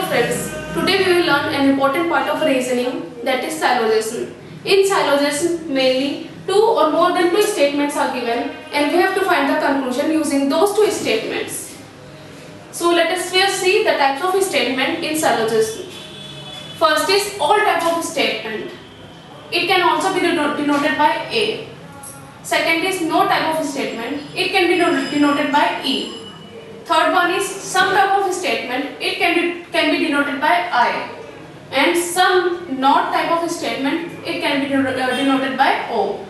friends, today we will learn an important part of reasoning, that is syllogism. In syllogism, mainly two or more than two statements are given and we have to find the conclusion using those two statements. So let us first see the types of statement in syllogism. First is all type of statement. It can also be denoted by A. Second is no type of statement. It can be denoted by E. Third one is some type of statement. It can be denoted by I. And some not type of statement. It can be denoted by O.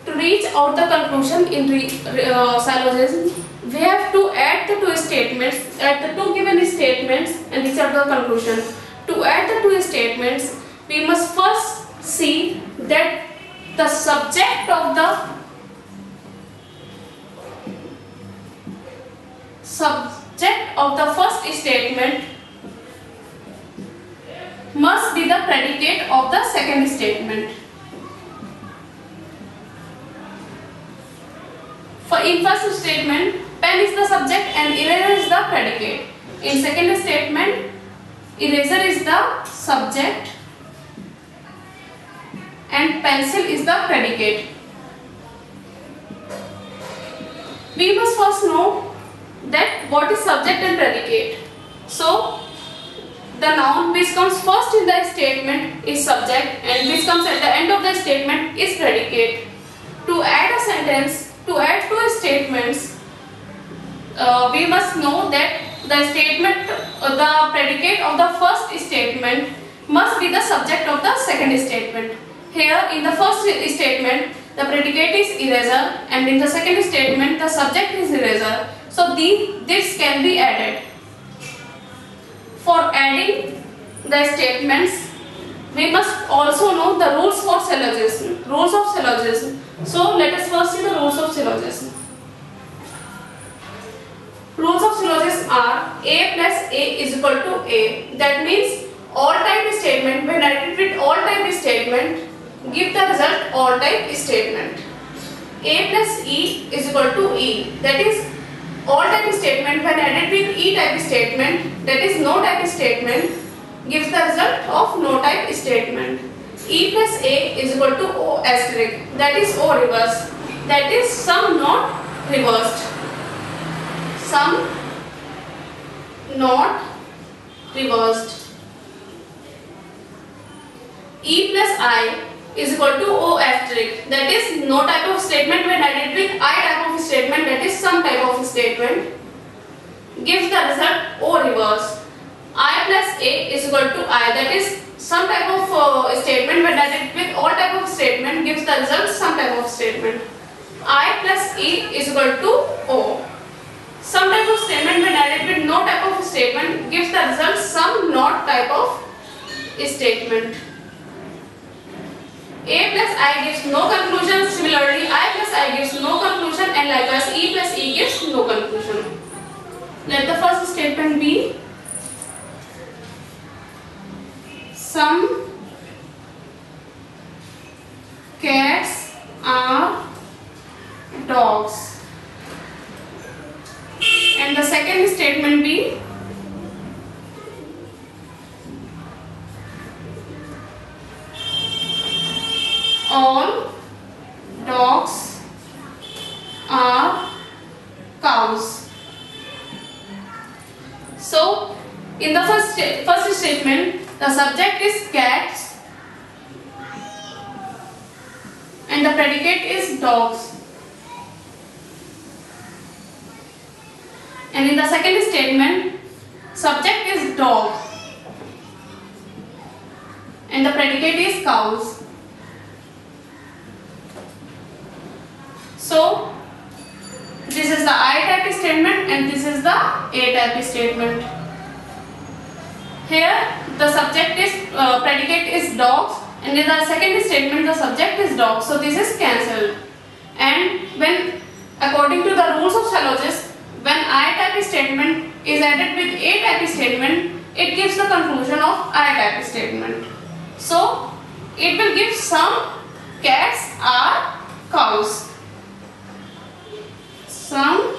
To reach out the conclusion in syllogism, we have to add the two statements, add the two given statements and reach out the conclusion. To add the two statements, we must first see that the subject of the first statement must be the predicate of the second statement. In first statement, pen is the subject and eraser is the predicate. In second statement, eraser is the subject and pencil is the predicate. We must first know that what is subject and predicate. So, the noun which comes first in the statement is subject and which comes at the end of the statement is predicate. To add a sentence, to add two statements, we must know that the statement, the predicate of the first statement must be the subject of the second statement. Here in the first statement, the predicate is eraser and in the second statement, the subject is eraser. So this can be added. For adding the statements, we must also know the rules for syllogism. Rules of syllogism. So let us first see the rules of syllogism. Rules of syllogism are A plus A is equal to A. That means all type statement, when added with all type statement, give the result all type statement. A plus E is equal to E. That is all type statement when added with E type statement, that is no type statement, gives the result of no type statement. E plus A is equal to O asterisk, that is O reverse, that is sum not reversed. Sum not reversed. E plus I is equal to O asterisk, that is no type of statement when added with I type of statement, that is some type of statement, gives the result O reverse. I plus A is equal to I, that is some type of statement when added with all type of statement, gives the result some type of statement. I plus E is equal to O. Some type of statement when added with no type of statement, gives the result some not type of statement. A plus I gives no conclusion, similarly I plus I gives no conclusion and likewise E plus E gives no conclusion. Let the first statement be some cats are dogs, and the second statement be all dogs are cows. So, in the first statement, the subject is cats and the predicate is dogs. And in the second statement, subject is dog and the predicate is cows. So, this is the I type statement and this is the A type statement. Here the subject is predicate is dogs and in the second statement the subject is dog. So this is cancelled. And when according to the rules of syllogism, when I type statement is added with A type statement, it gives the conclusion of I type statement. So it will give some cats are cows. Some